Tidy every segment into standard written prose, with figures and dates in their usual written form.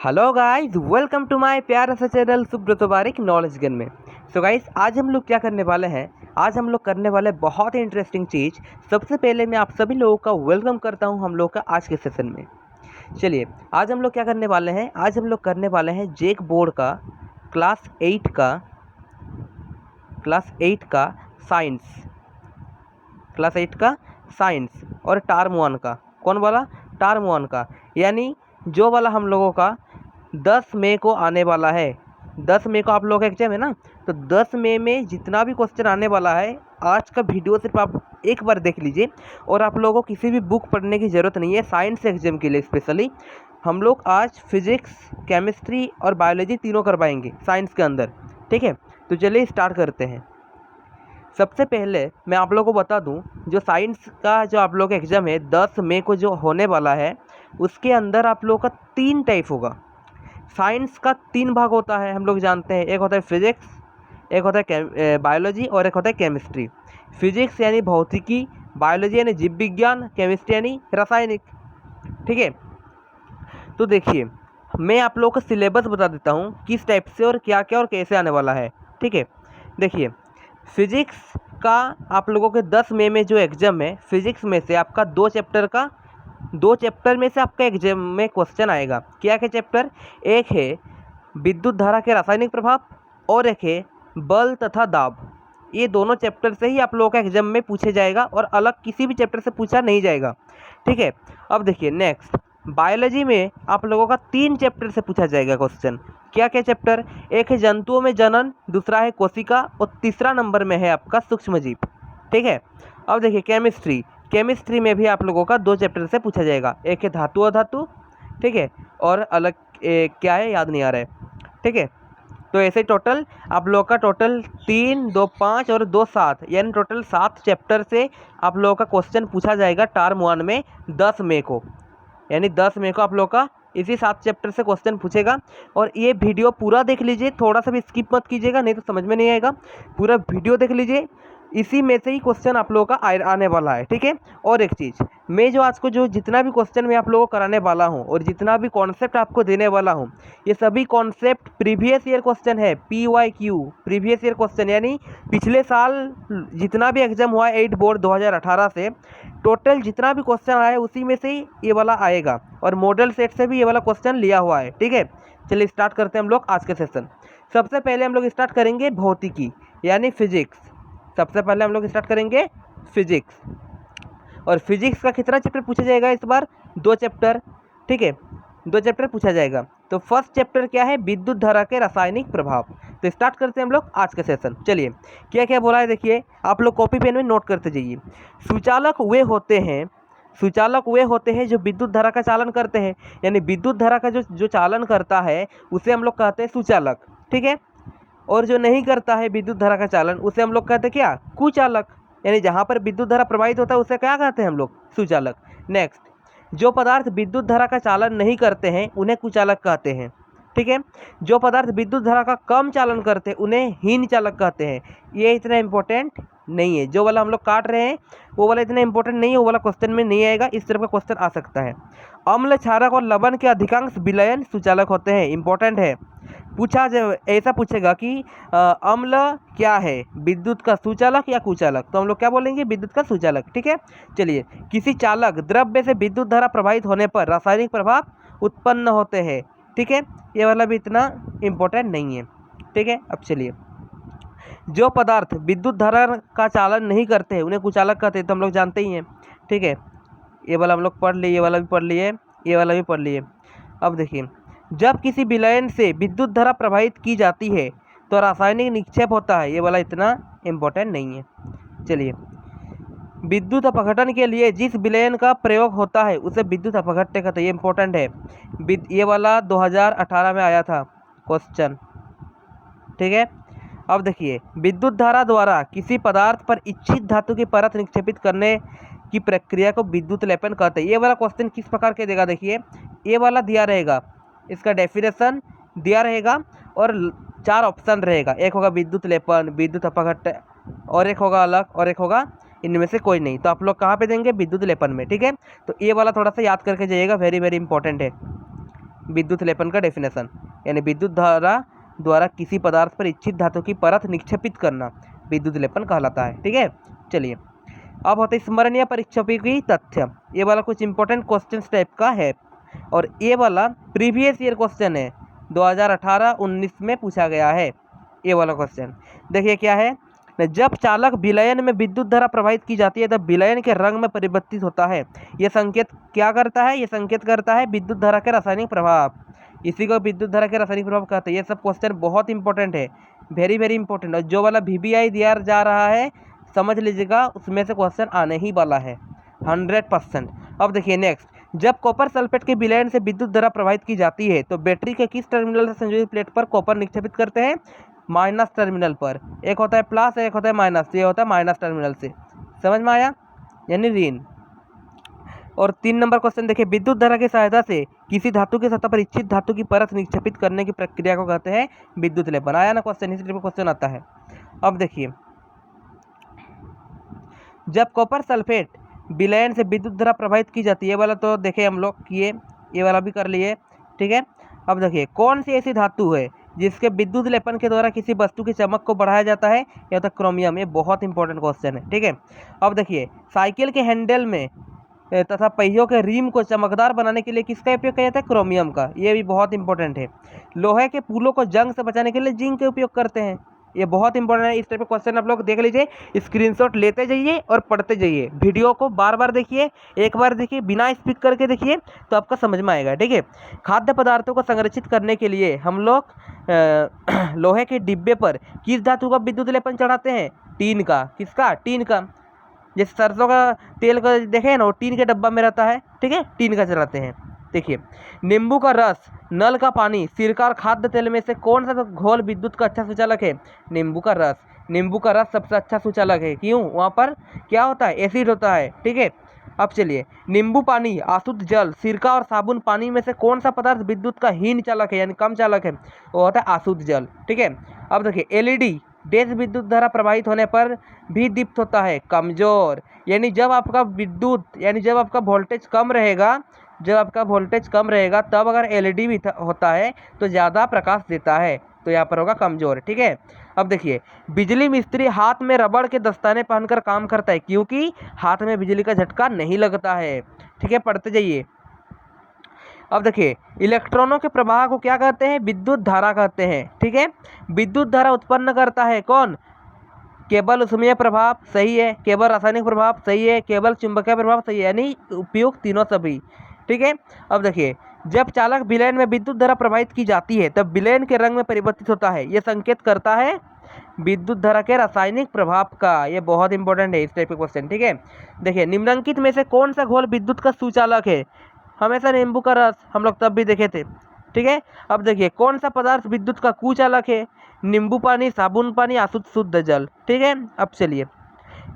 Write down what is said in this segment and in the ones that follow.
Hello guys, welcome to my प्यारा सा channel Subrat Barik knowledge gun में। सो गाइस, आज हम लोग क्या करने वाले हैं। आज हम लोग करने वाले बहुत ही इंटरेस्टिंग चीज़। सबसे पहले मैं आप सभी लोगों का वेलकम करता हूं हम लोग का आज के सेशन में। चलिए, आज हम लोग क्या करने वाले हैं। आज हम लोग करने वाले हैं जेक बोर्ड का क्लास 8 का साइंस, क्लास 8 का साइंस और टर्म 1 का। कौन वाला? टर्म 1 का, यानी जो वाला हम लोगों का 10 मई को आने वाला है। 10 मई को आप लोगों का एग्जाम है ना, तो 10 मई में जितना भी क्वेश्चन आने वाला है, आज का वीडियो सिर्फ आप एक बार देख लीजिए। और आप लोगों को किसी भी बुक पढ़ने की ज़रूरत नहीं है साइंस एग्जाम के लिए। स्पेशली हम लोग आज फिजिक्स, केमिस्ट्री और बायोलॉजी तीनों करवाएंगे साइंस के अंदर। ठीक है, तो चलिए स्टार्ट करते हैं। सबसे पहले मैं आप लोगों को बता दूं, जो साइंस का जो आप लोगों का एग्ज़ाम है 10 मई को जो होने वाला है, उसके अंदर आप लोगों का 3 टाइप होगा। साइंस का 3 भाग होता है, हम लोग जानते हैं। एक होता है फिजिक्स, एक होता है बायोलॉजी और एक होता है केमिस्ट्री। फिजिक्स यानी भौतिकी, बायोलॉजी यानी जीव विज्ञान, केमिस्ट्री यानी रासायनिक। ठीक है, तो देखिए मैं आप लोगों का सिलेबस बता देता हूँ किस टाइप से और क्या क्या और कैसे आने वाला है। ठीक है, देखिए फिजिक्स का आप लोगों के 10 मई में जो एग्ज़ाम है, फिजिक्स में से आपका 2 चैप्टर में से आपका एग्जाम में क्वेश्चन आएगा। क्या क्या चैप्टर? एक है विद्युत धारा के रासायनिक प्रभाव और एक है बल तथा दाब। ये दोनों चैप्टर से ही आप लोगों का एग्जाम में पूछे जाएगा और अलग किसी भी चैप्टर से पूछा नहीं जाएगा। ठीक है, अब देखिए नेक्स्ट बायोलॉजी में आप लोगों का 3 चैप्टर से पूछा जाएगा क्वेश्चन। क्या क्या चैप्टर? एक है जंतुओं में जनन, दूसरा है कोशिका और तीसरा नंबर में है आपका सूक्ष्मजीव। ठीक है, अब देखिए केमिस्ट्री में भी आप लोगों का 2 चैप्टर से पूछा जाएगा। एक है धातु अधातु, ठीक है, और अलग क्या है याद नहीं आ रहा है। ठीक है, तो ऐसे टोटल आप लोगों का टोटल 3, 2, 5 और 2, 7, यानी टोटल 7 चैप्टर से आप लोगों का क्वेश्चन पूछा जाएगा टर्म 1 में 10 मई को। यानी 10 मई को आप लोगों का इसी 7 चैप्टर से क्वेश्चन पूछेगा। और ये वीडियो पूरा देख लीजिए, थोड़ा सा भी स्किप मत कीजिएगा, नहीं तो समझ में नहीं आएगा। पूरा वीडियो देख लीजिए, इसी में से ही क्वेश्चन आप लोगों का आने वाला है। ठीक है, और एक चीज़, मैं जो आज को जो जितना भी क्वेश्चन मैं आप लोगों को कराने वाला हूँ और जितना भी कॉन्सेप्ट आपको देने वाला हूँ, ये सभी कॉन्सेप्ट प्रीवियस ईयर क्वेश्चन है। PYQ प्रीवियस ईयर क्वेश्चन, यानी पिछले साल जितना भी एग्जाम हुआ है 8 बोर्ड 2018 से, टोटल जितना भी क्वेश्चन आया है उसी में से ही ये वाला आएगा। और मॉडल सेट से भी ये वाला क्वेश्चन लिया हुआ है। ठीक है, चलिए स्टार्ट करते हैं हम लोग आज के सेशन। सबसे पहले हम लोग स्टार्ट करेंगे भौतिकी यानी फिजिक्स। सबसे पहले हम लोग स्टार्ट करेंगे फिजिक्स। और फिजिक्स का कितना चैप्टर पूछा जाएगा इस बार? 2 चैप्टर। ठीक है, 2 चैप्टर पूछा जाएगा। तो फर्स्ट चैप्टर क्या है? विद्युत धारा के रासायनिक प्रभाव। तो स्टार्ट करते हैं हम लोग आज का सेशन। चलिए क्या क्या बोला है देखिए, आप लोग कॉपी पेन में नोट करते जाइए। सुचालक वे होते हैं जो विद्युत धारा का चालन करते हैं। यानी विद्युत धारा का जो चालन करता है उसे हम लोग कहते हैं सुचालक। ठीक है, और जो नहीं करता है विद्युत धारा का चालन उसे हम लोग कहते हैं क्या? कुचालक। यानी जहाँ पर विद्युत धारा प्रवाहित होता है उसे क्या कहते हैं हम लोग? सुचालक। नेक्स्ट, जो पदार्थ विद्युत धारा का चालन नहीं करते हैं उन्हें कुचालक कहते हैं। ठीक है, जो पदार्थ विद्युत धारा का कम चालन करते हैं उन्हें हीन चालक कहते हैं। ये इतना इंपॉर्टेंट नहीं है, जो वाला हम लोग काट रहे हैं वो वाला इतना इंपॉर्टेंट नहीं है, वो वाला क्वेश्चन में नहीं आएगा। इस तरह का क्वेश्चन आ सकता है। अम्ल, क्षारक और लवण के अधिकांश विलयन सुचालक होते हैं। इंपॉर्टेंट है, पूछा जब ऐसा पूछेगा कि अम्ल क्या है, विद्युत का सुचालक या कुचालक, तो हम लोग क्या बोलेंगे? विद्युत का सुचालक। ठीक है, चलिए किसी चालक द्रव्य से विद्युत धारा प्रवाहित होने पर रासायनिक प्रभाव उत्पन्न होते हैं। ठीक है, ये वाला भी इतना इम्पोर्टेंट नहीं है। ठीक है, अब चलिए, जो पदार्थ विद्युत धारा का चालन नहीं करते हैं उन्हें कुचालक कहते हैं, तो हम लोग जानते ही हैं। ठीक है, ये वाला हम लोग पढ़ लिए, ये वाला भी पढ़ लिए, ये वाला भी पढ़ लिए। अब देखिए, जब किसी विलयन से विद्युत धारा प्रवाहित की जाती है तो रासायनिक निक्षेप होता है। ये वाला इतना इम्पोर्टेंट नहीं है। चलिए, विद्युत अपघटन के लिए जिस विलयन का प्रयोग होता है उसे विद्युत अपघट्य कहते हैं। ये इंपॉर्टेंट है, ये वाला 2018 में आया था क्वेश्चन। ठीक है, अब देखिए, विद्युत धारा द्वारा किसी पदार्थ पर इच्छित धातु की परत निक्षेपित करने की प्रक्रिया को विद्युत लेपन कहते हैं। ये वाला क्वेश्चन किस प्रकार के देगा? देखिए, ये वाला दिया रहेगा, इसका डेफिनेशन दिया रहेगा और 4 ऑप्शन रहेगा। एक होगा विद्युत लेपन, विद्युत अपघट्य, और एक होगा अलग, और एक होगा इनमें से कोई नहीं। तो आप लोग कहाँ पे देंगे? विद्युत लेपन में। ठीक है, तो ये वाला थोड़ा सा याद करके जाइएगा, वेरी वेरी इंपॉर्टेंट है। विद्युत लेपन का डेफिनेशन, यानी विद्युत धारा द्वारा किसी पदार्थ पर इच्छित धातु की परत निक्षेपित करना विद्युत लेपन कहलाता है। ठीक है, चलिए अब होता है स्मरण या परीक्षोपयोगी तथ्य। ये वाला कुछ इंपॉर्टेंट क्वेश्चन टाइप का है और ये वाला प्रीवियस ईयर क्वेश्चन है, 2018-19 में पूछा गया है ये वाला क्वेश्चन। देखिए क्या है, जब चालक विलयन में विद्युत धारा प्रवाहित की जाती है तब विलयन के रंग में परिवर्तित होता है। यह संकेत क्या करता है, यह संकेत करता है विद्युत धारा के रासायनिक प्रभाव, इसी को विद्युत धारा के रासायनिक प्रभाव कहते हैं। ये सब क्वेश्चन बहुत इंपॉर्टेंट है, वेरी वेरी इंपॉर्टेंट। और जो वाला VBI दिया जा रहा है समझ लीजिएगा उसमें से क्वेश्चन आने ही वाला है 100%। अब देखिए नेक्स्ट, जब कॉपर सल्फेट के विलयन से विद्युत धारा प्रवाहित की जाती है तो बैटरी के किस टर्मिनल से संयोजित प्लेट पर कॉपर निक्षेपित करते हैं, माइनस टर्मिनल पर। एक होता है प्लस, एक होता है माइनस, ये होता है माइनस टर्मिनल से, समझ में आया, यानी ऋण। और 3 नंबर क्वेश्चन देखिए, विद्युत धारा की सहायता से किसी धातु की सतह पर इच्छित धातु की परत निक्षेपित करने की प्रक्रिया को कहते हैं विद्युत लेपन। आया ना क्वेश्चन, इसी टाइप का क्वेश्चन आता है। अब देखिए, जब कॉपर सल्फेट विलयन से विद्युत धारा प्रवाहित की जाती है, ये वाला तो देखे हम लोग किए, ये वाला भी कर लिए। ठीक है, अब देखिए कौन सी ऐसी धातु है जिसके विद्युत लेपन के द्वारा किसी वस्तु की चमक को बढ़ाया जाता है, यह होता है क्रोमियम। ये बहुत इंपॉर्टेंट क्वेश्चन है। ठीक है, अब देखिए साइकिल के हैंडल में तथा पहियों के रिम को चमकदार बनाने के लिए किसका उपयोग किया जाता है, क्रोमियम का। ये भी बहुत इंपॉर्टेंट है। लोहे के पुलों को जंग से बचाने के लिए जिंक का उपयोग करते हैं, ये बहुत इंपॉर्टेंट है। इस टाइप के क्वेश्चन आप लोग देख लीजिए, स्क्रीनशॉट लेते जाइए और पढ़ते जाइए। वीडियो को बार बार देखिए, एक बार देखिए, बिना स्पीक करके देखिए तो आपका समझ में आएगा। ठीक है, खाद्य पदार्थों को संरक्षित करने के लिए हम लोग लोहे के डिब्बे पर किस धातु का विद्युत लेपन चढ़ाते हैं, टीन का। किसका, टीन का। जैसे सरसों का तेल का देखें ना, वो टीन के डब्बा में रहता है। ठीक है, टीन का चढ़ाते हैं। देखिए, नींबू का रस, नल का पानी, सिरका और खाद्य तेल में से कौन सा घोल विद्युत का अच्छा सुचालक है, नींबू का रस। नींबू का रस सबसे अच्छा सुचालक है। क्यों, वहाँ पर क्या होता है, एसिड होता है। ठीक है, अब चलिए, नींबू पानी, अशुद्ध जल, सिरका और साबुन पानी में से कौन सा पदार्थ विद्युत का हीन चालक है, यानी कम चालक है, वो होता है अशुद्ध जल। ठीक है, अब देखिए LED डेज विद्युत धारा प्रवाहित होने पर भी दीप्त होता है, कमजोर। यानी जब आपका विद्युत, यानी जब आपका वोल्टेज कम रहेगा, जब आपका वोल्टेज कम रहेगा तब अगर LED भी होता है तो ज़्यादा प्रकाश देता है, तो यहाँ पर होगा कमजोर। ठीक है, अब देखिए, बिजली मिस्त्री हाथ में रबड़ के दस्ताने पहनकर काम करता है क्योंकि हाथ में बिजली का झटका नहीं लगता है। ठीक है, पढ़ते जाइए। अब देखिए, इलेक्ट्रॉनों के प्रवाह को क्या कहते हैं, विद्युत धारा कहते हैं। ठीक है, विद्युत धारा उत्पन्न करता है कौन, केवल ऊष्मीय प्रभाव, सही है, केवल रासायनिक प्रभाव, सही है, केवल चुंबकीय प्रभाव, सही है, यानी उपयुक्त तीनों सभी। ठीक है, अब देखिए, जब चालक विलयन में विद्युत धारा प्रवाहित की जाती है तब विलयन के रंग में परिवर्तित होता है, यह संकेत करता है विद्युत धारा के रासायनिक प्रभाव का। ये बहुत इंपॉर्टेंट है इस टाइप के क्वेश्चन। ठीक है, देखिए, निम्नलिखित में से कौन सा घोल विद्युत का सुचालक है, हमेशा नींबू का रस, हम लोग तब भी देखे थे। ठीक है, अब देखिए, कौन सा पदार्थ विद्युत का कुचालक है, नींबू पानी, साबुन पानी, अशुद्ध शुद्ध जल। ठीक है, अब चलिए,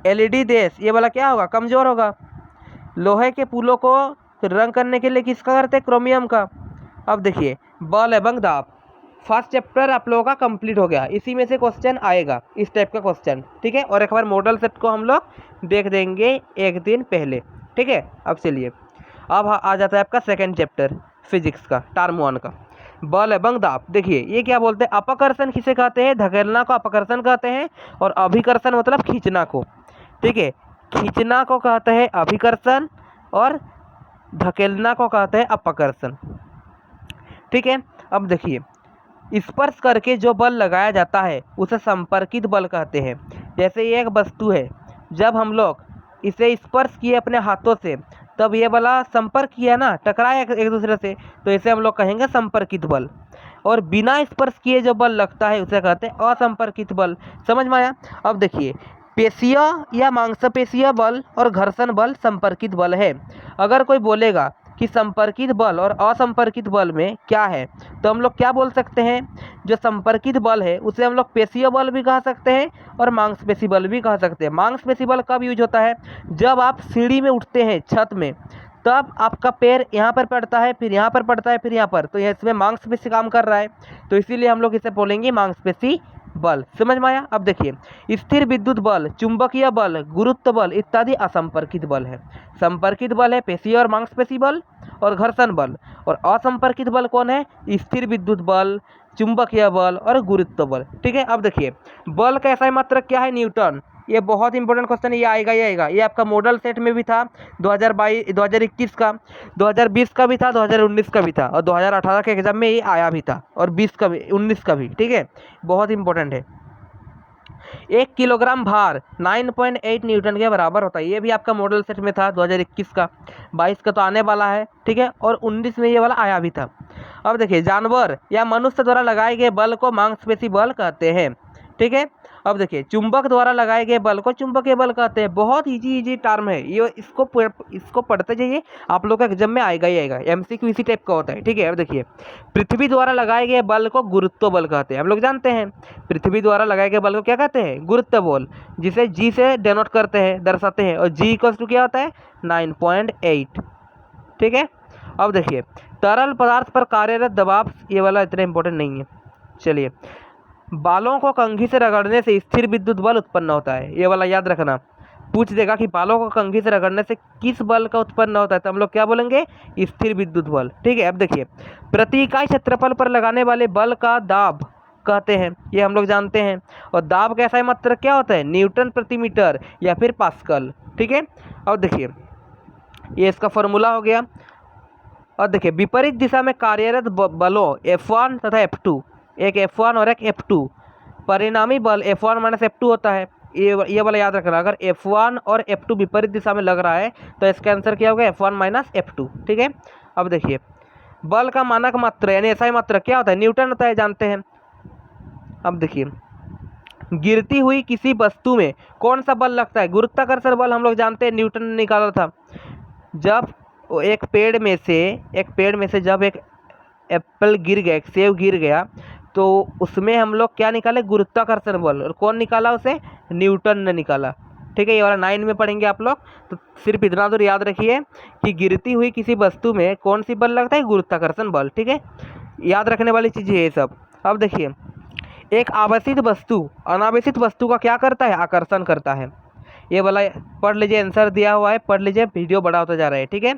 LED देश, ये वाला क्या होगा, कमजोर होगा। लोहे के पुलों को रंग करने के लिए किसका करते हैं, क्रोमियम का। अब देखिए, बल एवं दाब, फर्स्ट चैप्टर आप लोगों का कंप्लीट हो गया, इसी में से क्वेश्चन आएगा इस टाइप का क्वेश्चन। ठीक है, और एक बार मॉडल सेट को हम लोग देख देंगे एक दिन पहले। ठीक है, अब चलिए, अब आ जाता है आपका सेकंड चैप्टर फिजिक्स का, टर्म 1 का, बल एवं दाब। देखिए, ये क्या बोलते हैं, अपकर्षण किसे कहते हैं, धकेलना को अपकर्षण कहते हैं, और अभिकर्षण मतलब खींचना को। ठीक है, खींचना को कहते हैं अभिकर्षण और धकेलना को कहते हैं अपकर्षण। ठीक है, अब देखिए, स्पर्श करके जो बल लगाया जाता है उसे संपर्कित बल कहते हैं। जैसे ये एक वस्तु है, जब हम लोग इसे स्पर्श किए अपने हाथों से तब ये वाला संपर्क किया ना, टकराया एक दूसरे से, तो इसे हम लोग कहेंगे संपर्कित बल। और बिना स्पर्श किए जो बल लगता है उसे कहते हैं असंपर्कित बल। समझ में आया। अब देखिए, पेशीय या मांसपेशीय बल और घर्षण बल संपर्कित बल है। अगर कोई बोलेगा कि संपर्कित बल और असंपर्कित बल में क्या है, तो हम लोग क्या बोल सकते हैं, जो संपर्कित बल है उसे हम लोग पेशीय बल भी कह सकते हैं और मांसपेशी बल भी कह सकते हैं। मांसपेशी बल कब यूज होता है, जब आप सीढ़ी में उठते हैं छत में, तब आपका पैर यहाँ पर पड़ता है, फिर यहाँ पर पड़ता है, फिर यहाँ पर, तो इसमें मांसपेशी काम कर रहा है, तो इसीलिए हम लोग इसे बोलेंगे मांसपेशी बल। समझ में आया। अब देखिए, स्थिर विद्युत बल, चुंबकीय बल, गुरुत्व बल इत्यादि असंपर्कित बल है। संपर्कित बल है पेशीय और मांसपेशी बल, और घर्षण बल। और असंपर्कित बल कौन है? स्थिर विद्युत बल, चुंबकीय बल और गुरुत्व बल। ठीक है, अब देखिए बल का SI मात्रक क्या है? न्यूटन। ये बहुत इंपॉर्टेंट क्वेश्चन, ये आएगा ही आएगा। ये आपका मॉडल सेट में भी था 2022 2021 का, 2020 का भी था, 2019 का भी था और 2018 के एग्जाम में ये आया भी था और 20 का भी, 19 का भी। ठीक है, बहुत इंपॉर्टेंट है। 1 किलोग्राम भार 9.8 न्यूटन के बराबर होता है। ये भी आपका मॉडल सेट में था 2021 का, 22 का तो आने वाला है। ठीक है, और 19 में ये वाला आया भी था। अब देखिए जानवर या मनुष्य द्वारा लगाए गए बल को मांसपेशी बल कहते हैं। ठीक है, अब देखिए चुंबक द्वारा लगाए गए बल को चुंबकीय बल कहते हैं। बहुत इजी टर्म है ये, इसको पढ़ते जाइए, आप लोग का एग्जाम में आएगा ही आएगा। MCQ इसी टाइप का होता है। ठीक है, अब देखिए पृथ्वी द्वारा लगाए गए बल को गुरुत्व बल कहते हैं। हम लोग जानते हैं पृथ्वी द्वारा लगाए गए बल को क्या कहते हैं? गुरुत्व बल, जिसे G से डेनोट करते हैं, दर्शाते हैं। और G इक्वल्स टू क्या होता है? 9.8। ठीक है, अब देखिए तरल पदार्थ पर कार्यरत दबाव, ये वाला इतना इंपॉर्टेंट नहीं है। चलिए, बालों को कंघी से रगड़ने से स्थिर विद्युत बल उत्पन्न होता है। ये वाला याद रखना, पूछ देगा कि बालों को कंघी से रगड़ने से किस बल का उत्पन्न होता है, तो हम लोग क्या बोलेंगे? स्थिर विद्युत बल। ठीक है, अब देखिए प्रति इकाई क्षेत्रफल पर लगाने वाले बल का दाब कहते हैं, ये हम लोग जानते हैं। और दाब का SI मात्रक क्या होता है? न्यूटन प्रति मीटर या फिर पास्कल। ठीक है, अब देखिए ये इसका फॉर्मूला हो गया। और देखिए विपरीत दिशा में कार्यरत बलों F1 तथा F2, एक F1 और एक F2, परिणामी बल F1 माइनस F2 होता है। ये वाला याद रखना, अगर F1 और F2 विपरीत दिशा में लग रहा है तो इसका आंसर क्या होगा? F1 minus F2। ठीक है, अब देखिए बल का मानक मात्रा यानी SI मात्रक क्या होता है? न्यूटन होता है, जानते हैं। अब देखिए गिरती हुई किसी वस्तु में कौन सा बल लगता है? गुरुत्वाकर्षण बल हम लोग जानते हैं, न्यूटन ने निकाला था। जब एक पेड़ में से जब एक एप्पल गिर गया, एक सेब गिर गया, तो उसमें हम लोग क्या निकाले? गुरुत्वाकर्षण बल। और कौन निकाला उसे? न्यूटन ने निकाला। ठीक है, ये वाला 9 में पढ़ेंगे आप लोग, तो सिर्फ इतना तो याद रखिए कि गिरती हुई किसी वस्तु में कौन सी बल लगता है? गुरुत्वाकर्षण बल। ठीक है, याद रखने वाली चीज़ है ये सब। अब देखिए एक आवेशित वस्तु अनावेशित वस्तु का क्या करता है? आकर्षण करता है। ये वाला पढ़ लीजिए, आंसर दिया हुआ है, पढ़ लीजिए, वीडियो बड़ा होता जा रहा है। ठीक है,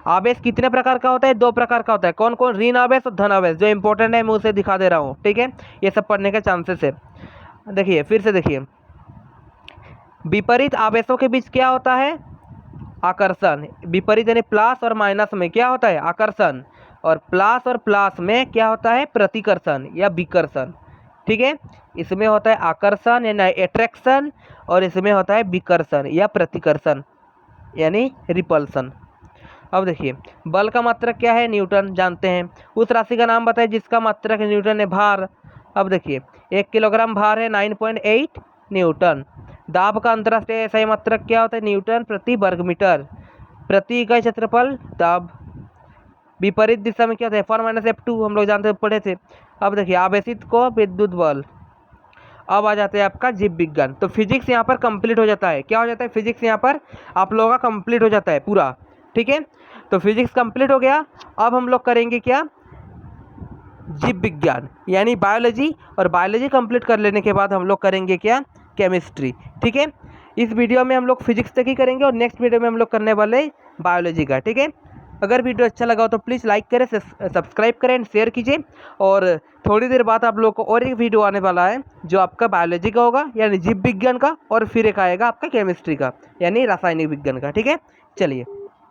आवेश कितने प्रकार का होता है? 2 प्रकार का होता है। कौन कौन? ऋण आवेश और धन आवेश। जो इंपॉर्टेंट है मैं उसे दिखा दे रहा हूँ। ठीक है, ये सब पढ़ने के चांसेस है। देखिए फिर से देखिए, विपरीत आवेशों के बीच क्या होता है? आकर्षण। विपरीत यानी प्लस और माइनस में क्या होता है? आकर्षण। और प्लस और प्लस में क्या होता है? प्रतिकर्षण या विकर्षण। ठीक है, इसमें होता है आकर्षण यानी अट्रैक्शन, और इसमें होता है विकर्षण या प्रतिकर्षण यानी रिपल्सन। अब देखिए बल का मात्रक क्या है? न्यूटन, जानते हैं। उस राशि का नाम बताइए जिसका मात्रक न्यूटन है। भार। अब देखिए 1 किलोग्राम भार है 9.8 न्यूटन। दाब का अंतर्राष्ट्रीय SI मात्रक क्या होता है? न्यूटन प्रति वर्ग मीटर। प्रति इकाई क्षेत्रफल दाब। विपरीत दिशा में क्या होता है? F1 माइनस F2 हम लोग जानते पढ़े थे। अब देखिए आवेशित को विद्युत बल। अब आ जाते हैं आपका जीव विज्ञान। तो फिजिक्स यहाँ पर कंप्लीट हो जाता है। क्या हो जाता है? फिजिक्स यहाँ पर आप लोगों का कंप्लीट हो जाता है पूरा। ठीक है, तो फिजिक्स कंप्लीट हो गया। अब हम लोग करेंगे क्या? जीव विज्ञान यानी बायोलॉजी। और बायोलॉजी कंप्लीट कर लेने के बाद हम लोग करेंगे क्या? केमिस्ट्री। ठीक है, इस वीडियो में हम लोग फिजिक्स तक ही करेंगे और नेक्स्ट वीडियो में हम लोग करने वाले बायोलॉजी का। ठीक है, अगर वीडियो अच्छा लगा हो तो प्लीज़ लाइक करें, सब्सक्राइब करें एंड शेयर कीजिए। और थोड़ी देर बाद आप लोग को और एक वीडियो आने वाला है जो आपका बायोलॉजी का होगा यानी जीव विज्ञान का, और फिर एक आएगा आपका केमिस्ट्री का यानी रासायनिक विज्ञान का। ठीक है, चलिए।